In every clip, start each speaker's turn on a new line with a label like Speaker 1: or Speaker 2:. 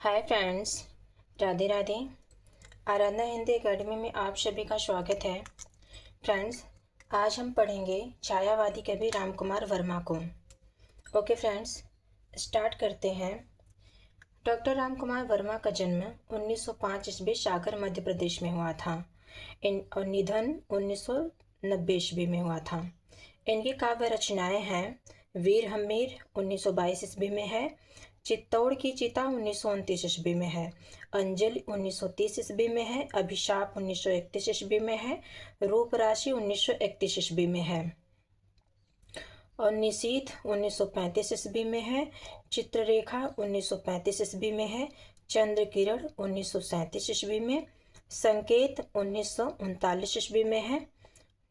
Speaker 1: हाय friends, Radhe Radhe. Aradhana Hindi academy में आप सभी का स्वागत है। फ्रेंड्स, आज हम पढ़ेंगे छायावादी कवि रामकुमार वर्मा को। ओके फ्रेंड्स, स्टार्ट करते हैं। डॉक्टर रामकुमार वर्मा का जन्म 1905 ईस्वी सागर मध्य प्रदेश में हुआ था और निधन 1990 ईस्वी में हुआ था। इनकी काव्य रचनाएं हैं वीर हमीर 1922 ईस्वी में है, चित्तौड़ की चिता 1929 ईस्वी में है, अंजलि 1930 ईस्वी में है, अभिशाप 1931 ईस्वी में है, रूप राशि 1931 ईस्वी में है और निशीथ 1935 ईस्वी में है, चित्ररेखा 1935 ईस्वी में है, चंद्र किरण 1937 ईस्वी में, संकेत 1939 ईस्वी में है,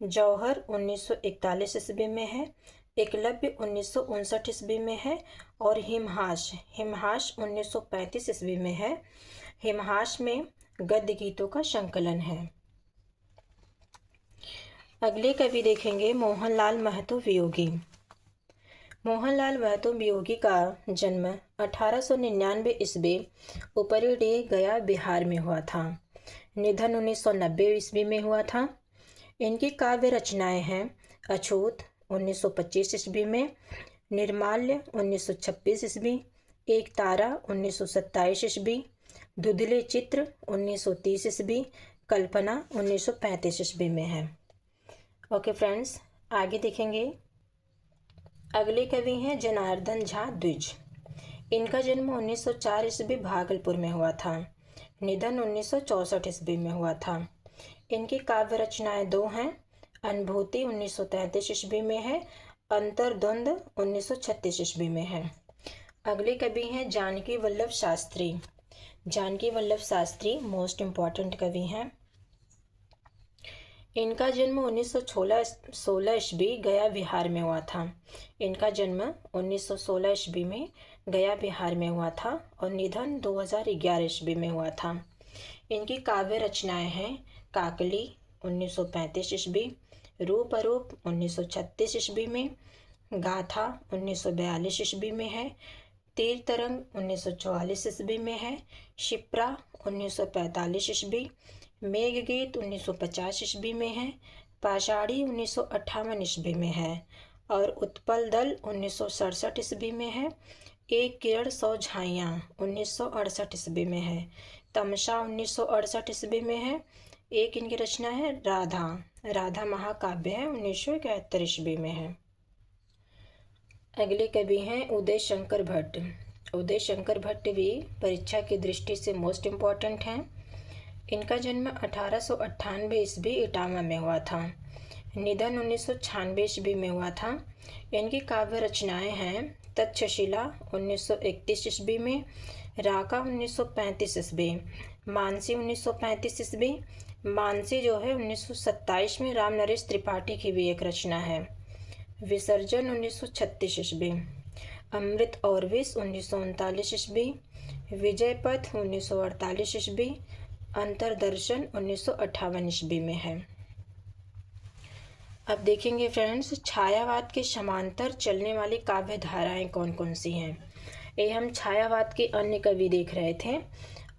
Speaker 1: जौहर 1941 ईस्वी में है, एकलव्य 1959 ईस्वी में है और हिमहास 1935 ईस्वी में है। हिमहास में गद्य गीतों का संकलन है। अगले कवि देखेंगे मोहनलाल महतो वियोगी। मोहनलाल महतो वियोगी का जन्म 1899 ईस्वी उपरीडीह गया बिहार में हुआ था। निधन 1990 ईस्वी में हुआ था। इनकी काव्य रचनाएं हैं अछूत 1925 ईस्वी में, निर्माल्य 1926 ईस्वी, एक तारा 1927 ईस्वी, धुंधले चित्र 1930 ईस्वी, कल्पना 1935 ईस्वी में है। ओके फ्रेंड्स, आगे देखेंगे। अगले कवि हैं जनार्दन झा द्विज। इनका जन्म 1904 ईस्वी भागलपुर में हुआ था। निधन 1964 ईस्वी में हुआ था। इनकी काव्य रचनाएं दो हैं, अनुभूति 1933 ईस्वी में है, अंतर्द्वंद 1936 ईस्वी में है। अगले कवि हैं जानकी वल्लभ शास्त्री। जानकी वल्लभ शास्त्री मोस्ट इम्पॉर्टेंट कवि हैं। इनका जन्म 1916 ईस्वी गया बिहार में हुआ था। इनका जन्म 1916 ईस्वी में गया बिहार में हुआ था और निधन 2011 ईस्वी में हुआ था। इनकी काव्य रचनाएं हैं काकली 1935 ईस्वी, रूप अरूप 1936 ईस्वी में, गाथा 1942 ईस्वी में है, तीर तरंग 1944 ईस्वी में है, शिप्रा 1945 ईस्वी, मेघगीत 1950 ईस्वी में है, पाषाढ़ी 1958 ईस्वी में है और उत्पल दल 1967 ईस्वी में है, एक किरण 100 झाइयाँ 1968 ईस्वी में है, तमसा 1968 ईस्वी में है। एक इनकी रचना है राधा महाकाव्य है 1971 ईस्वी में है। अगले कवि हैं उदय शंकर भट्ट। उदय शंकर भट्ट भी परीक्षा की दृष्टि से मोस्ट इम्पॉर्टेंट हैं। इनका जन्म 1898 ईस्वी इटावा में हुआ था। निधन 1996 ईस्वी में हुआ था। इनकी काव्य रचनाएं हैं तक्षशिला 1931 ईस्वी में, राका 1935 ईस्वी, मानसी 1935 ईस्वी। मानसी जो है 1927 में राम नरेश त्रिपाठी की भी एक रचना है। विसर्जन 1936 ईस्वी, अमृत और विष 1939 ईस्वी, विजय पथ 1948 ईस्वी, अंतरदर्शन 1958 ईस्वी में है। अब देखेंगे फ्रेंड्स, छायावाद के समांतर चलने वाली काव्य धाराएं कौन कौन सी हैं। ये हम छायावाद के अन्य कवि देख रहे थे।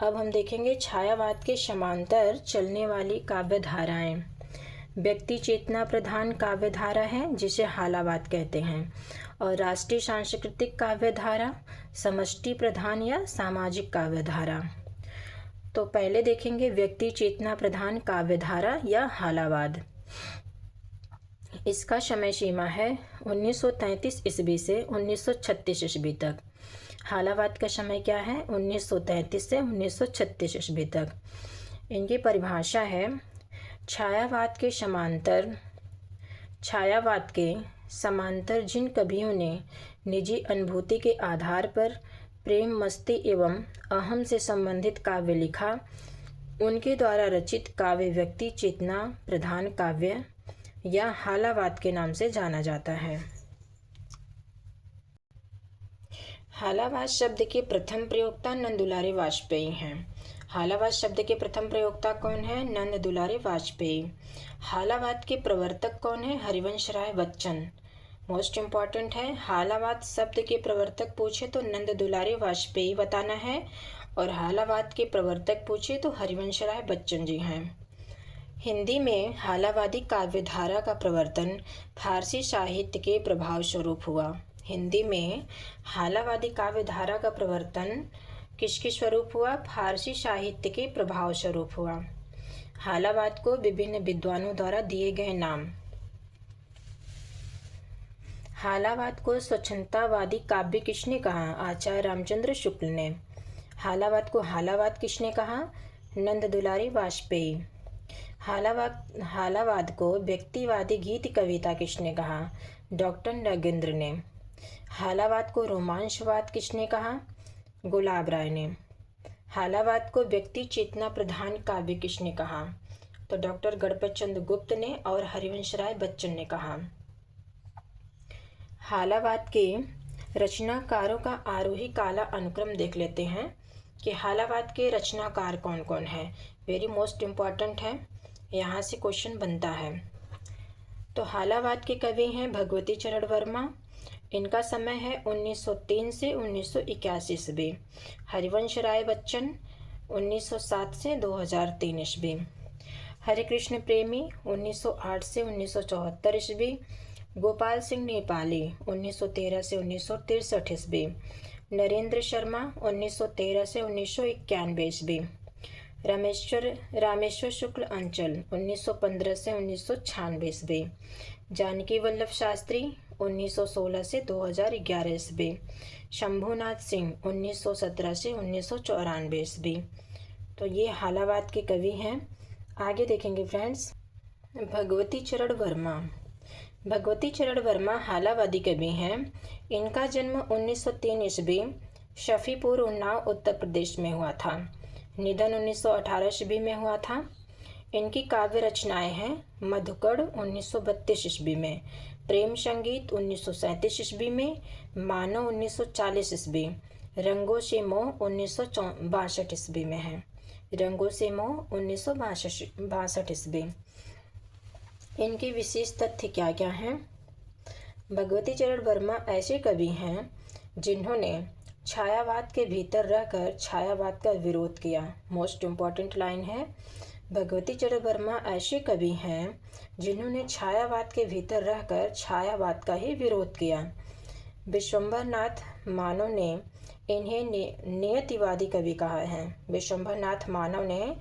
Speaker 1: अब हम देखेंगे छायावाद के समांतर चलने वाली काव्य धाराएं। व्यक्ति चेतना प्रधान काव्य धारा है जिसे हालावाद कहते हैं, और राष्ट्रीय सांस्कृतिक काव्य धारा, समष्टि प्रधान या सामाजिक काव्य धारा। तो पहले देखेंगे व्यक्ति चेतना प्रधान काव्य धारा या हालावाद। इसका समय सीमा है 1933 ईस्वी से 1936 ईस्वी तक। हालावाद का समय क्या है? 1933 से 1936 ईस्वी तक। इनकी परिभाषा है छायावाद के समांतर जिन कवियों ने निजी अनुभूति के आधार पर प्रेम, मस्ती एवं अहम से संबंधित काव्य लिखा, उनके द्वारा रचित काव्य व्यक्ति चेतना प्रधान काव्य या हालावाद के नाम से जाना जाता है। हालावाद शब्द के प्रथम प्रयोक्ता नंद दुलारे वाजपेयी हैं। हालावाद शब्द के प्रथम प्रयोक्ता कौन है? नंद दुलारे वाजपेयी। हालावाद के प्रवर्तक कौन है? हरिवंश राय बच्चन। मोस्ट इम्पॉर्टेंट है, हालावाद शब्द के प्रवर्तक पूछे तो नंद दुलारे वाजपेयी बताना है और हालावाद के प्रवर्तक पूछे तो हरिवंश राय बच्चन जी हैं। हिंदी में हालावादी काव्यधारा का प्रवर्तन फारसी साहित्य के प्रभाव स्वरूप हुआ। हिंदी में हालावादी काव्यधारा का प्रवर्तन किसके स्वरूप हुआ? फारसी साहित्य के प्रभाव स्वरूप हुआ। हालावाद को विभिन्न विद्वानों द्वारा दिए गए नाम। हालावाद को स्वच्छंदतावादी काव्य किसने कहा? आचार्य रामचंद्र शुक्ल ने। हालावाद को हालावाद किसने कहा? नंद दुलारी वाजपेयी। हालावाद को व्यक्तिवादी गीत कविता किसने कहा? डॉक्टर नगेंद्र ने। हालावाद को रोमांसवाद किसने कहा? गुलाब राय ने। हालावाद को व्यक्ति चेतना प्रधान काव्य किसने कहा? तो डॉक्टर गणपत चंद्र गुप्त ने और हरिवंश राय बच्चन ने कहा। हालावाद के रचनाकारों का आरोही काला अनुक्रम देख लेते हैं कि हालावाद के रचनाकार कौन कौन हैं। वेरी मोस्ट इम्पॉर्टेंट है, यहाँ से क्वेश्चन बनता है। तो हालावाद के कवि हैं भगवती चरण वर्मा। इनका समय है 1903 से 1981 ईस्वी। हरिवंश राय बच्चन 1907 से 2003 ईस्वी। हरे कृष्ण प्रेमी 1908 से 1974 ईस्वी। गोपाल सिंह नेपाली 1913 से 1963 ईस्वी। नरेंद्र शर्मा 1913 से 1991 ईस्वी। रामेश्वर शुक्ल अंचल 1915 से 1996 ईस्वी। जानकी वल्लभ शास्त्री 1916 से 2011 ईस्वी। शंभुनाथ सिंह 1917 से 1994 ईस्वी। तो ये हालावाद के कवि हैं। आगे देखेंगे फ्रेंड्स, भगवती चरण वर्मा। भगवती चरण वर्मा हालावादी कवि हैं। इनका जन्म 1903 ईस्वी शफीपुर उन्नाव उत्तर प्रदेश में हुआ था। निधन 1918 ईस्वी में हुआ था। इनकी काव्य रचनाएं हैं मधुकड़ 1932 ईस्वी में, प्रेम संगीत 1937 ईस्वी में, मानव 1940 ईस्वी, रंगों से मोह 1962 ईस्वी में है। रंगों से मोह 1962 ईस्वी। इनके विशेष तथ्य क्या क्या हैं? भगवती चरण वर्मा ऐसे कवि हैं जिन्होंने छायावाद के भीतर रहकर छायावाद का विरोध किया। मोस्ट इम्पॉर्टेंट लाइन है, भगवती चरण वर्मा ऐसे कवि हैं जिन्होंने छायावाद के भीतर रहकर छायावाद का ही विरोध किया। विश्वंभर नाथ मानव ने इन्हें नियतिवादी कवि कहा है। विश्वंभर नाथ मानव ने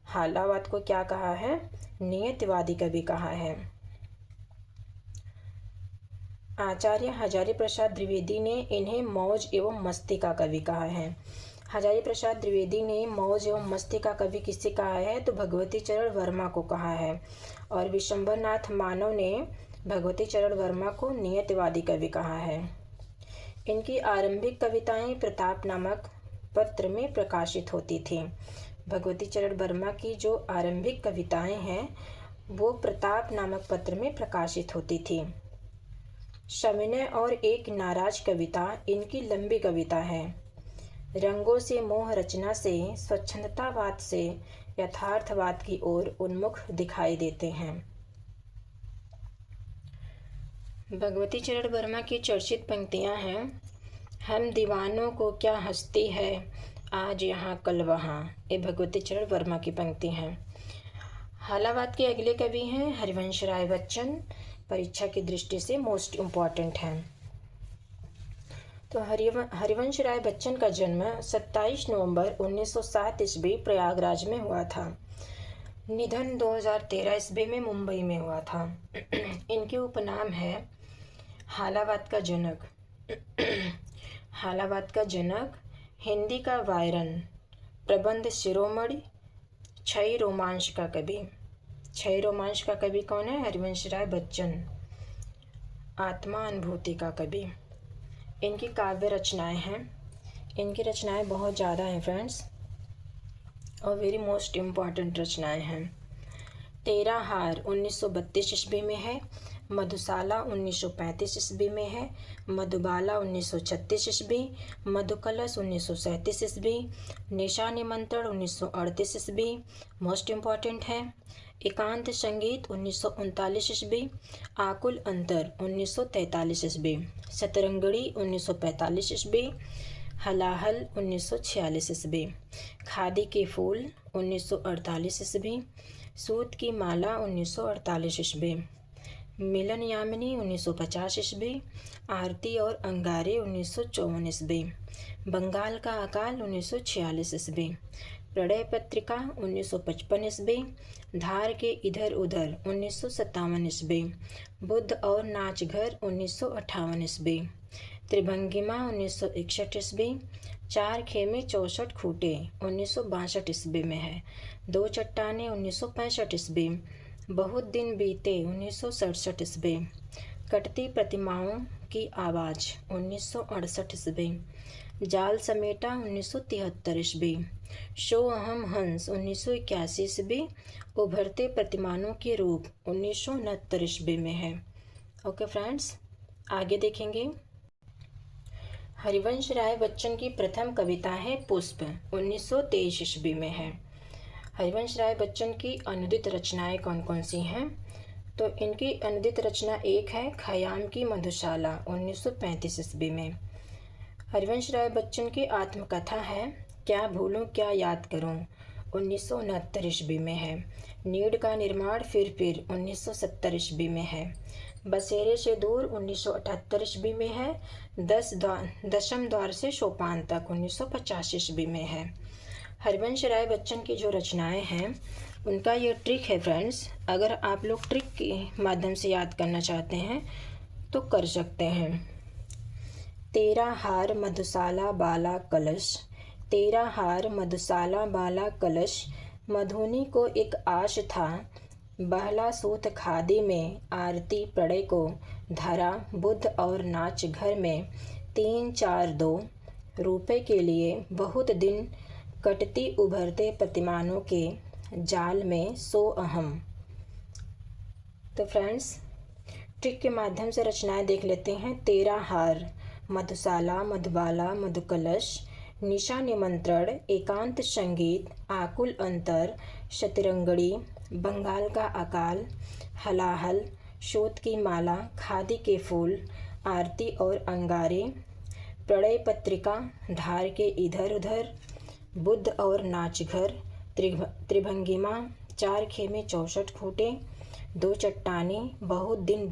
Speaker 1: हालावाद को क्या कहा है? नियतिवादी कवि कहा है। आचार्य हजारी प्रसाद द्विवेदी ने इन्हें मौज एवं मस्ती का कवि कहा है। हजारी प्रसाद द्विवेदी ने मौज एवं मस्ती का कवि किसे कहा है? तो भगवती चरण वर्मा को कहा है। और विश्वंभर नाथ मानव ने भगवती चरण वर्मा को नियतिवादी कवि कहा है। इनकी आरंभिक कविताएं प्रताप नामक पत्र में प्रकाशित होती थीं। भगवती चरण वर्मा की जो आरंभिक कविताएं हैं वो प्रताप नामक पत्र में प्रकाशित होती थी। सविनय और एक नाराज कविता इनकी लंबी कविता है। रंगों से मोह रचना से स्वच्छंदतावाद से यथार्थवाद की ओर उन्मुख दिखाई देते हैं। भगवती चरण वर्मा की चर्चित पंक्तियां हैं, हम दीवानों को क्या हंसती है आज यहाँ कल वहाँ। ये भगवती चरण वर्मा की पंक्ति हैं। हालावाद के अगले कवि हैं हरिवंश राय बच्चन। परीक्षा की दृष्टि से मोस्ट इम्पॉर्टेंट हैं। तो हरिवंश राय बच्चन का जन्म 27 नवंबर 1907 ईस्वी प्रयागराज में हुआ था। निधन 2013 ईस्वी में मुंबई में हुआ था। इनके उपनाम है हालावाद का जनक। हालावाद का जनक, हिंदी का वायरन, प्रबंध शिरोमणि, क्षय रोमांच का कवि। क्षय रोमांच का कवि कौन है? हरिवंश राय बच्चन। आत्मा अनुभूति का कवि। इनकी काव्य रचनाएं हैं। इनकी रचनाएं बहुत ज़्यादा हैं फ्रेंड्स और वेरी मोस्ट इम्पॉर्टेंट रचनाएं हैं। तेरा हार 1932 ईस्वी में है। मधुशाला 1935 ईस्वी में है। मधुबाला 1936 ईस्वी। मधुकलश 1937 ईस्वी। निशा निमंत्रण 1938 ईस्वी। मोस्ट इम्पॉर्टेंट है। एकांत संगीत 1939 ईस्वी। आकुल अंतर 1943 ईस्वी। शतरंगड़ी 1945 ईस्वी। हलाहल 1946 ईस्वी, खादी के फूल 1948 ईस्वी, सूत की माला 1948 ईस्वी, मिलन यामिनी 1950 ईस्वी, आरती और अंगारे 1954 ईस्वी, बंगाल का अकाल 1946 ईस्वी, प्रणय पत्रिका 1955 ईस्वी, धार के इधर उधर 1957 ईस्वी, बुद्ध और नाचघर 1958 ईस्वी, त्रिभंगिमा 1961 ईस्वी, चार खेमे 64 खूटे 1962 ईस्वी में है, दो चट्टानें 1965 ईस्वी, बहुत दिन बीते 1967 ईस्वी, कटती प्रतिमाओं की आवाज़ 1968 ईस्वी, जाल समेटा 1973 ईस्वी, शो अहम हंस 1981 ईस्वी, उभरते प्रतिमानों के रूप 1969 ईस्वी में है। ओके फ्रेंड्स, आगे देखेंगे। हरिवंश राय बच्चन की प्रथम कविता है पुष्प, 1923 ईस्वी में है। हरिवंश राय बच्चन की अनुदित रचनाएं कौन कौन सी हैं? तो इनकी अनुदित रचना एक है खयाम की मधुशाला, 1935 ईस्वी में। हरिवंश राय बच्चन की आत्मकथा है क्या भूलूं क्या याद करूं, 1969 ईस्वी में है। नीड का निर्माण फिर 1970 ईस्वी में है। बसेरे से दूर 1978 ईस्वी में है। दशम द्वार से सोपान तक 1950 ईस्वी में है। हरिवंश राय बच्चन की जो रचनाएं हैं उनका ये ट्रिक है फ्रेंड्स, अगर आप लोग ट्रिक के माध्यम से याद करना चाहते हैं तो कर सकते हैं। तेरा हार मधुशाला बाला कलश, तेरा हार मधुशाला बाला कलश, मधुनी को एक आश था, बहला सूत खादी में आरती प्रणय को धरा, बुद्ध और नाच घर में 3-4-2 रुपए के लिए बहुत दिन कटती, उभरते प्रतिमानों के जाल में सो अहम। तो फ्रेंड्स, ट्रिक के माध्यम से रचनाएं देख लेते हैं। तेरा हार, मधुशाला, मधुबाला, मधुकलश, निशा निमंत्रण, एकांत संगीत, आकुल अंतर, शतरंगड़ी, बंगाल का अकाल, हलाहल, शोध की माला, खादी के फूल, आरती और अंगारे, प्रणय पत्रिका, धार के इधर उधर, बुद्ध और नाचघर, त्रिभंगिमा, चार खेमे 64 खूटे, दो चट्टाने, बहुत दिन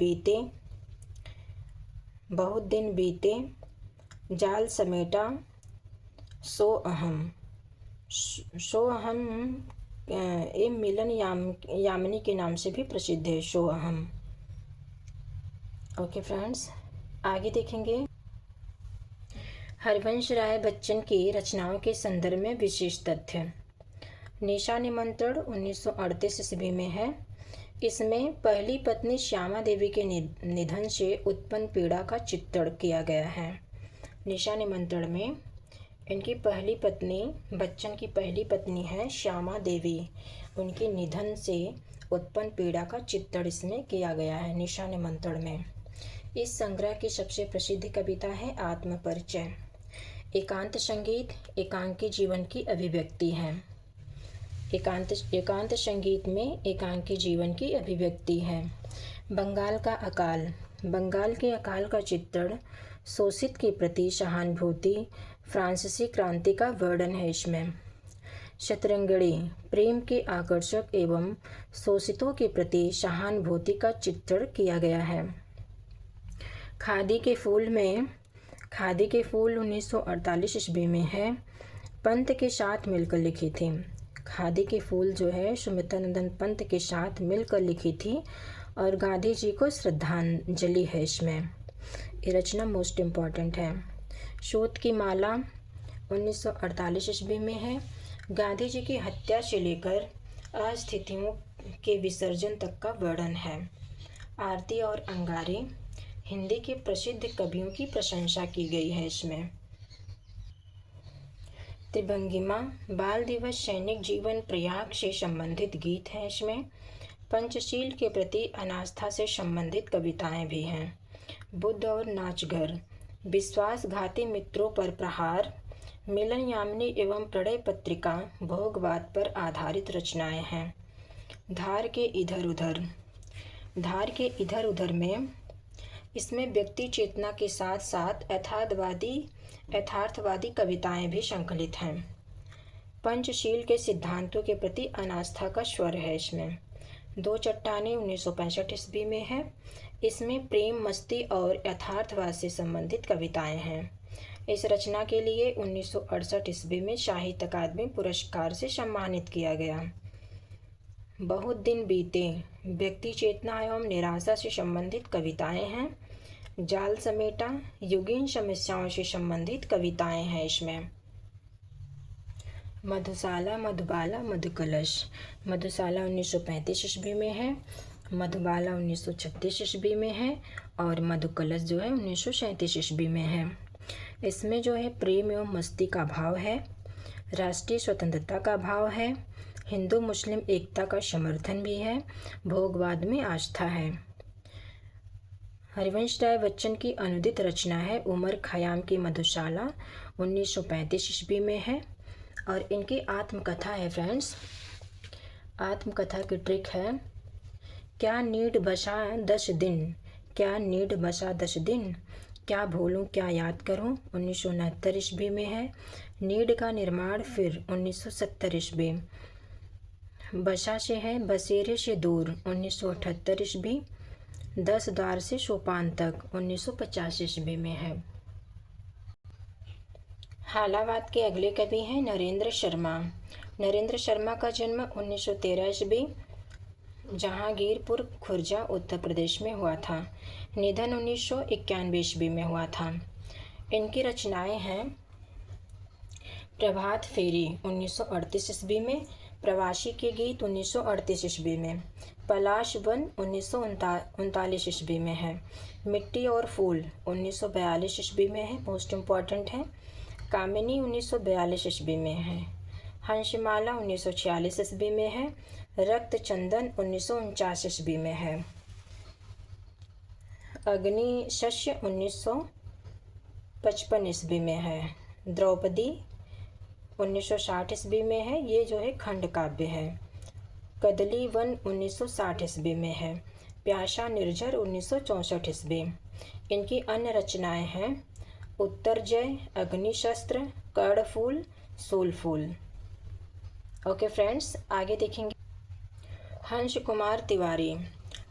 Speaker 1: बीते, जाल समेटा, सो अहम। ये मिलन यामिनी के नाम से भी प्रसिद्ध है, शो अहम। ओके फ्रेंड्स, आगे देखेंगे। हरिवंश राय बच्चन की रचनाओं के संदर्भ में विशेष तथ्य। निशा निमंत्रण 1938 ईस्वी में है। इसमें पहली पत्नी श्यामा देवी के निधन से उत्पन्न पीड़ा का चित्रण किया गया है। निशा निमंत्रण में इनकी पहली पत्नी, बच्चन की पहली पत्नी है श्यामा देवी, उनके निधन से उत्पन्न पीड़ा का चित्रण इसमें किया गया है निशा निमंत्रण में। इस संग्रह की सबसे प्रसिद्ध कविता है आत्मपरिचय। एकांत संगीत एकांकी जीवन की अभिव्यक्ति है। एकांत संगीत में एकांकी जीवन की अभिव्यक्ति है। बंगाल का अकाल, बंगाल के अकाल का चित्रण, शोषित के प्रति सहानुभूति, फ्रांसीसी क्रांति का वर्णन है इसमें। शतरंगड़ी, प्रेम के आकर्षक एवं शोषितों के प्रति सहानुभूति का चित्रण किया गया है। खादी के फूल 1948 ईस्वी में है, पंत के साथ मिलकर लिखी थी। खादी के फूल जो है सुमित्रानंदन पंत के साथ मिलकर लिखी थी और गांधी जी को श्रद्धांजलि है इसमें। ये रचना मोस्ट इम्पॉर्टेंट है। शोध की माला 1948 ईस्वी में है। गांधी जी की हत्या से लेकर अस्थितियों के विसर्जन तक का वर्णन है। आरती और अंगारे, हिंदी के प्रसिद्ध कवियों की प्रशंसा की गई है इसमें। त्रिभंगिमा, बाल दिवस, सैनिक जीवन, प्रयाग से संबंधित गीत हैं इसमें। पंचशील के प्रति अनास्था से संबंधित कविताएं भी हैं। बुद्ध और नाचघर, विश्वासघाती मित्रों पर प्रहार, मिलन यामिनी एवं प्रणय पत्रिका, भोगवाद पर आधारित रचनाएं हैं। धार के इधर उधर में इसमें व्यक्ति चेतना के साथ साथ यथार्थवादी यथार्थवादी कविताएं भी संकलित हैं। पंचशील के सिद्धांतों के प्रति अनास्था का स्वर है इसमें। दो चट्टानें 1965 ईस्वी में है। इसमें प्रेम, मस्ती और यथार्थवाद से संबंधित कविताएं हैं। इस रचना के लिए 1968 ईस्वी में साहित्य अकादमी पुरस्कार से सम्मानित किया गया। बहुत दिन बीते व्यक्ति चेतना एवं निराशा से संबंधित कविताएं हैं। जाल समेटा युगीन समस्याओं से संबंधित कविताएं हैं इसमें। मधुशाला, मधुबाला, मधुकलश। मधुशाला 1935 ईस्वी में है, मधुबाला 1936 ईस्वी में है और मधुकलश जो है 1937 ईस्वी में है। इसमें जो है प्रेम एवं मस्ती का भाव है, राष्ट्रीय स्वतंत्रता का भाव है, हिंदू मुस्लिम एकता का समर्थन भी है, भोगवाद में आस्था है। हरिवंश राय बच्चन की अनुदित रचना है उमर खयाम की मधुशाला 1935 ईस्वी में है और इनकी आत्मकथा है फ्रेंड्स। आत्मकथा की ट्रिक है, क्या नीड बसा 10 दिन, क्या नीड बसा 10 दिन, क्या भूलूं क्या याद करूं 1969 ईस्वी में है। नीड का निर्माण फिर 1970 ईस्वी। बसा से है बसेरे से दूर 1978 ईस्वी। 10 द्वार से सोपान तक 1950 ईस्वी में है। हालावाद के अगले कवि हैं नरेंद्र शर्मा। नरेंद्र शर्मा का जन्म 1913 ईस्वी जहांगीरपुर, खुर्जा, उत्तर प्रदेश में हुआ था। निधन 1991 ईस्वी में हुआ था। इनकी रचनाएं हैं प्रभात फेरी 1938 ईस्वी में, प्रवासी के गीत 1938 ईस्वी में, पलाश वन 1939 ईस्वी में है, मिट्टी और फूल 1942 ईस्वी में है, मोस्ट इम्पॉर्टेंट है, कामिनी 1942 ईस्वी में है, हंसमाला 1946 ईस्वी में है, रक्त चंदन 1949 ईस्वी में है, अग्नि शस्य 1955 ईस्वी में है, द्रौपदी 1960 ईस्वी में है, ये जो है खंड काव्य है, कदली वन 1960 ईस्वी में है, प्यासा निर्झर 1964 ईस्वी। इनकी अन्य रचनाएं हैं उत्तर जय, अग्निशस्त्र, कर्णफूल, सूलफूल। ओके फ्रेंड्स, आगे देखेंगे हंस कुमार तिवारी।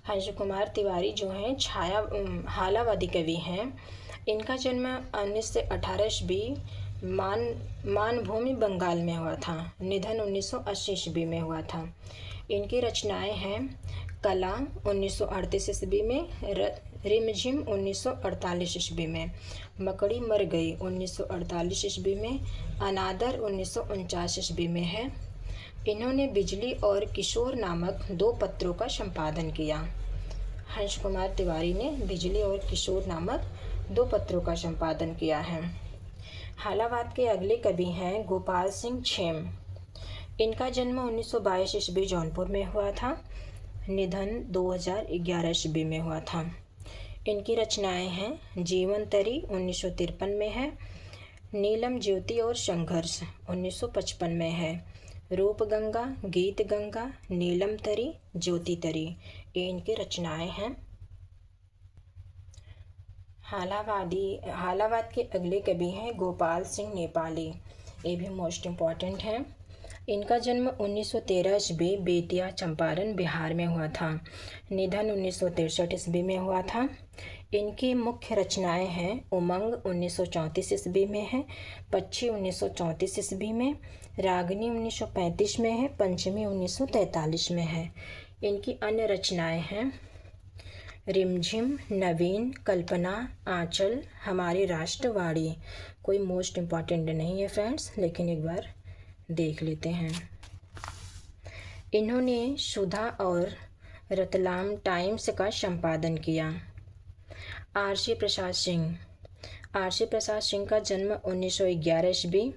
Speaker 1: हंस कुमार तिवारी जो हैं हालावादी कवि हैं। इनका जन्म 1918 ईस्वी मानभूमि बंगाल में हुआ था। निधन 1980 ईस्वी में हुआ था। इनकी रचनाएं हैं कला 1938 ईस्वी में, रिमझिम 1948 ईस्वी में, मकड़ी मर गई 1948 ईस्वी में, अनादर 1949 ईस्वी में है। इन्होंने बिजली और किशोर नामक 2 पत्रों का संपादन किया। हंस कुमार तिवारी ने बिजली और किशोर नामक 2 पत्रों का संपादन किया है। हालावाद के अगले कवि हैं गोपाल सिंह छेम। इनका जन्म 1922 ईस्वी जौनपुर में हुआ था। निधन 2011 ईस्वी में हुआ था। इनकी रचनाएं हैं जीवन तरी 1953 में है, नीलम ज्योति और संघर्ष 1955 में है, रूप गंगा, गीत गंगा, नीलम तरी, ज्योति तरी, ये इनकी रचनाएं हैं। हालावाद के अगले कवि हैं गोपाल सिंह नेपाली। ये भी मोस्ट इम्पॉर्टेंट हैं। इनका जन्म 1913 ईस्वी बेतिया, चंपारण, बिहार में हुआ था। निधन 1963 ईस्वी में हुआ था। इनकी मुख्य रचनाएं हैं उमंग 1934 ईस्वी में है, पक्षी 1934 ईस्वी में, रागिनी 1935 में है, पंचमी 1943 में है। इनकी अन्य रचनाएं हैं रिमझिम, नवीन, कल्पना, आंचल, हमारी राष्ट्रवाणी। कोई मोस्ट इम्पॉर्टेंट नहीं है फ्रेंड्स, लेकिन एक बार देख लेते हैं। इन्होंने सुधा और रतलाम टाइम्स का संपादन किया। आरसी प्रसाद सिंह का जन्म 1911 ईस्वी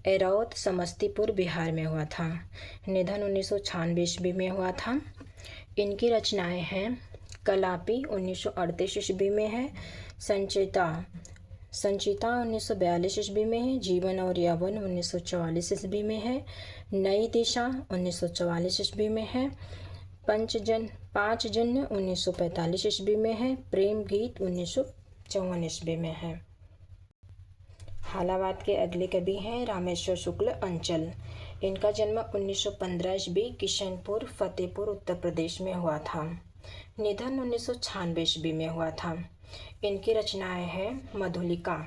Speaker 1: एरौत, समस्तीपुर, बिहार में हुआ था। निधन 1996 ईस्वी में हुआ था। इनकी रचनाएं हैं कलापी 1938 ईस्वी में है, संचिता 1942 ईस्वी में है, जीवन और यौवन 1944 ईस्वी में है, नई दिशा 1944 ईस्वी में है, पाँच जन्य 1945 ईस्वी में है, प्रेम गीत 1954 ईस्वी में है। हालावाद के अगले कवि हैं रामेश्वर शुक्ल अंचल। इनका जन्म 1915 ईस्वी किशनपुर फतेहपुर उत्तर प्रदेश में हुआ था। निधन 1996 ईस्वी में हुआ था। इनकी रचनाएं हैं मधुलिका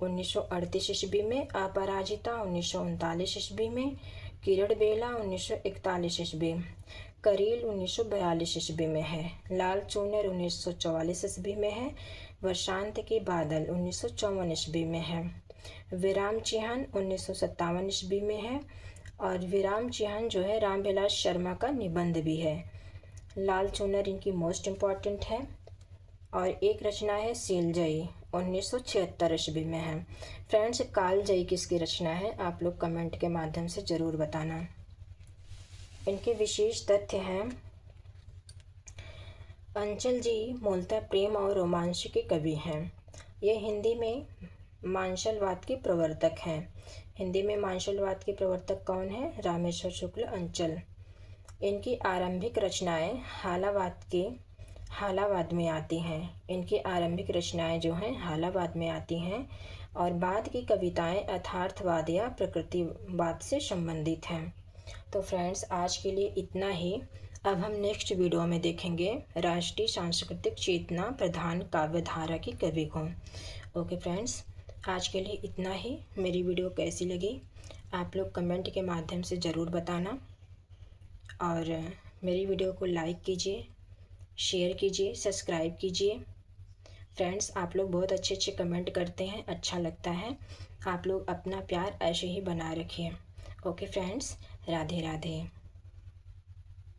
Speaker 1: 1938 ईस्वी में, अपराजिता 1939 ईस्वी में, किरण बेला 1941 ईस्वी, करील 1942 ईस्वी में है, लाल चूनर 1944 ईस्वी में है, वर्षांत के बादल 1954 ईस्वी में है, विराम चिन्ह 1957 ईस्वी में है, और विराम चिन्ह जो है रामविलास शर्मा का निबंध भी है। लाल चूनर इनकी मोस्ट इम्पॉर्टेंट है। और एक रचना है सीलजयी 1976 ईस्वी में है। फ्रेंड्स, कालजयी किसकी रचना है आप लोग कमेंट के माध्यम से ज़रूर बताना। इनके विशेष तथ्य हैं, अंचल जी मूलतः प्रेम और रोमांच के कवि हैं। ये हिंदी में मांशलवाद के प्रवर्तक हैं। हिंदी में मांशलवाद के प्रवर्तक कौन है? रामेश्वर शुक्ल अंचल। इनकी आरंभिक रचनाएं हालावाद में आती हैं। इनकी आरंभिक रचनाएं जो हैं हालावाद में आती हैं, और बाद की कविताएं यथार्थवाद या प्रकृतिवाद से संबंधित हैं। तो फ्रेंड्स, आज के लिए इतना ही। अब हम नेक्स्ट वीडियो में देखेंगे राष्ट्रीय सांस्कृतिक चेतना प्रधान काव्यधारा की कवि को। ओके फ्रेंड्स, आज के लिए इतना ही। मेरी वीडियो कैसी लगी आप लोग कमेंट के माध्यम से ज़रूर बताना, और मेरी वीडियो को लाइक कीजिए, शेयर कीजिए, सब्सक्राइब कीजिए। फ्रेंड्स, आप लोग बहुत अच्छे अच्छे कमेंट करते हैं, अच्छा लगता है। आप लोग अपना प्यार ऐसे ही बनाए रखिए। Okay friends, Radhe Radhe.